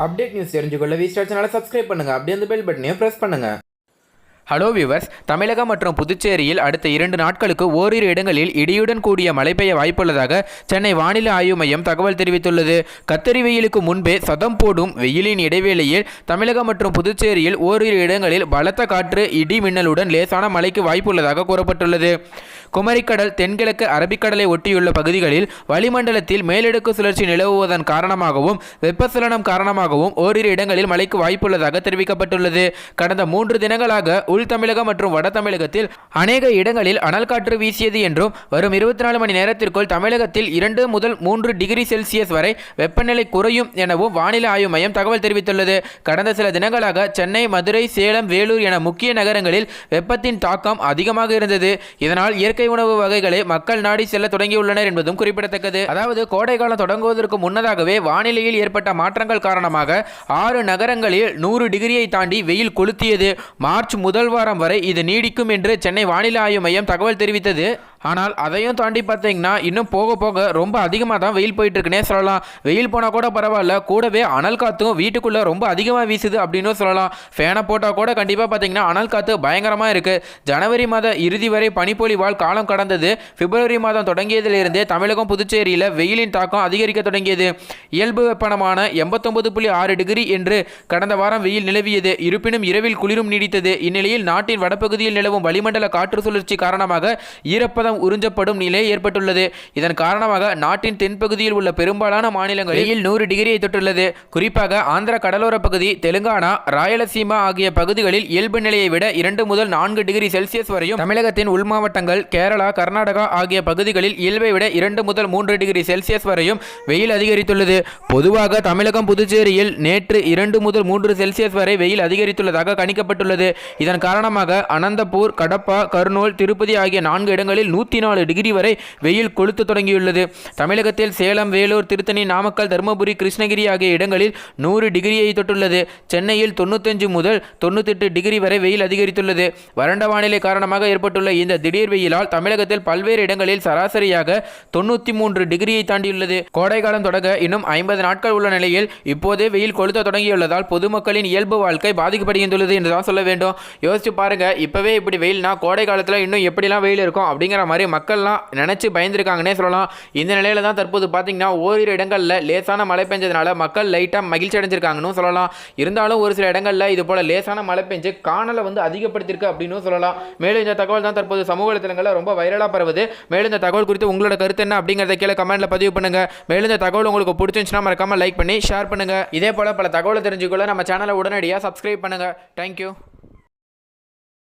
Update news தெரிஞ்சுக்கொள்ள V-Star சேனலை subscribe பண்ணுங்க. அப்படியே அந்த பெல் பட்டனையும் பிரஸ் பண்ணுங்க. ஹலோ வியூவர்ஸ், தமிழகம் மற்றும் புதுச்சேரியில் அடுத்த 2 நாட்களுக்கு ஓரிரு இடங்களில் இடியுடன் கூடிய மழை பெய்ய வாய்ப்புள்ளதாக சென்னை வானிலை ஆய்வு மையம் தகவல் தெரிவித்துள்ளது. கத்தரி வெயிலுக்கு முன்பே சதம் போடும் வெயிலின் இடைவேளையில் தமிழகம் மற்றும் புதுச்சேரியில் ஓரிரு இடங்களில் பலத்த காற்று, இடி மின்னலுடன் லேசான மழைக்கு வாய்ப்புள்ளதாக கூறப்பட்டுள்ளது. குமரிக்கடல், தென்கிழக்கு அரபிக்கடலை ஒட்டியுள்ள பகுதிகளில் வளிமண்டலத்தில் மேலடுக்கு சுழற்சி நிலவுவதன் காரணமாகவும் வெப்பச்சலனம் காரணமாகவும் ஓரிரு இடங்களில் மழைக்கு வாய்ப்புள்ளதாக தெரிவிக்கப்பட்டுள்ளது. கடந்த 3 தினங்களாக உள் தமிழகம் மற்றும் வட தமிழகத்தில் அநேக இடங்களில் அனல் காற்று வீசியது என்றும் வரும் 24 மணி நேரத்திற்குள் தமிழகத்தில் 2 முதல் 3 டிகிரி செல்சியஸ் வரை வெப்பநிலை குறையும் எனவும் வானிலை ஆய்வு மையம் தகவல் தெரிவித்துள்ளது. கடந்த சில தினங்களாக சென்னை, மதுரை, சேலம், வேலூர் என முக்கிய நகரங்களில் வெப்பத்தின் தாக்கம் அதிகமாக இருந்தது. இதனால் இயற்கை உணவு வகைகளை மக்கள் நாடி செல்ல தொடங்கியுள்ளனர் என்பதும் குறிப்பிடத்தக்கது. அதாவது கோடை காலம் தொடங்குவதற்கு முன்னதாகவே வானிலையில் ஏற்பட்ட மாற்றங்கள் காரணமாக 6 நகரங்களில் 100 டிகிரியை தாண்டி வெயில் கொளுத்தியது. மார்ச் முதல் வாரம் வரை இது நீடிக்கும் என்று சென்னை வானிலை ஆய்வு மையம் தகவல் தெரிவித்தது. ஆனால் அதையும் தாண்டி பார்த்தீங்கன்னா இன்னும் போக போக ரொம்ப அதிகமாக தான் வெயில் போயிட்டு இருக்குன்னே சொல்லலாம். வெயில் போனால் கூட பரவாயில்ல, கூடவே அனல் காற்றும் வீட்டுக்குள்ளே ரொம்ப அதிகமாக வீசுது அப்படின்னு சொல்லலாம். ஃபேனை போட்டால் கூட கண்டிப்பாக பார்த்தீங்கன்னா அனல் காற்று பயங்கரமாக இருக்குது. ஜனவரி மாத இறுதி வரை பனிப்பொழிவால் காலம் கடந்தது. பிப்ரவரி மாதம் தொடங்கியதிலிருந்தே தமிழகம், புதுச்சேரியில் வெயிலின் தாக்கம் அதிகரிக்க தொடங்கியது. இயல்பு வெப்பமான 89.6 டிகிரி என்று கடந்த வாரம் வெயில் நிலவியது. இருப்பினும் இரவில் குளிரும் நீடித்தது. இந்நிலையில் நாட்டின் வடபகுதியில் நிலவும் வளிமண்டல காற்று சுழற்சி காரணமாக ஈரப்பதம் உறிஞ்சப்படும் நிலை ஏற்பட்டுள்ளது. இதன் காரணமாக நாட்டின் தென்பகுதியில் உள்ள பெரும்பாலான மாநிலங்களில் 100 டிகிரியை தொட்டுள்ளது. குறிப்பாக ஆந்திர கடலோர பகுதி, தெலுங்கானா, ராயலசீமா ஆகிய பகுதிகளில் இயல்பு நிலையை விட 2 முதல் 4 டிகிரி செல்சியஸ் வரையும், தமிழகத்தின் உள் மாவட்டங்கள், கேரளா, கர்நாடகா ஆகிய பகுதிகளில் இயல்பை விட 2 முதல் 3 டிகிரி செல்சியஸ் வரையும் வெயில் அதிகரித்துள்ளது. பொதுவாக தமிழகம், புதுச்சேரியில் நேற்று 2 முதல் 3 செல்சியஸ் வரை வெயில் அதிகரித்துள்ளதாக கணிக்கப்பட்டுள்ளது. இதன் காரணமாக அனந்தபூர், கடப்பா, கர்னூல், திருப்பதி ஆகிய 4 இடங்களில் 104 டிகிரி வரை வெயில் கொளுத்த தொடங்கியுள்ளது. தமிழகத்தில் சேலம், வேலூர், திருத்தணி, நாமக்கல், தருமபுரி, கிருஷ்ணகிரி ஆகிய இடங்களில் 100 டிகிரியை தொட்டுள்ளது. சென்னையில் 95 முதல் 98 டிகிரி வரை வெயில் அதிகரித்துள்ளது. வறண்ட வானிலை காரணமாக ஏற்பட்டுள்ள இந்த திடீர் வெயிலால் தமிழகத்தில் பல்வேறு இடங்களில் சராசரியாக 93 டிகிரியை தாண்டியுள்ளது. கோடை காலம் தொடங்க இன்னும் 50 நாட்கள் உள்ள நிலையில் இப்போதே வெயில் கொளுத்த தொடங்கியுள்ளதால் பொதுமக்களின் இயல்பு வாழ்க்கை பாதிக்கப்படுகின்றது என்றுதான் சொல்ல வேண்டும். யோசிச்சு பாருங்க, இப்பவே இப்படி வெயில்னா கோடை காலத்தில் இன்னும் எப்படிலாம் வெயில் இருக்கும் அப்படிங்கிற மாதிரி மக்கள்லாம் நினைச்சு பயந்துருக்காங்கன்னே சொல்லலாம். இந்த நிலையில தான் தற்போது பார்த்தீங்கன்னா ஓரிரு இடங்களில் லேசான மழை பெஞ்சதுனால மக்கள் லைட்டாக மகிழ்ச்சி அடைஞ்சிருக்காங்கன்னு சொல்லலாம். இருந்தாலும் ஒரு சில இடங்களில் இது போல லேசான மழை பெஞ்சு காணலை அதிகப்படுத்திருக்கு அப்படின்னு சொல்லலாம். மேலும் இந்த தகவல் தான் தற்போது சமூக வலைத்தளங்களில் ரொம்ப வைரலாக பரவுது. மேலும் இந்த தகவல் குறித்து உங்களோட கருத்து என்ன அப்படிங்கிறத கீழே கமெண்ட்ல பதிவு பண்ணுங்க. மேலும் இந்த தகவல் உங்களுக்கு பிடிச்சிருந்துச்சுன்னா மறக்காம லைக் பண்ணி ஷேர் பண்ணுங்க. இதே போல பல தகவலை தெரிஞ்சுக்கொள்ள நம்ம சேனலை உடனடியாக சப்ஸ்கிரைப் பண்ணுங்க. தேங்க்யூ.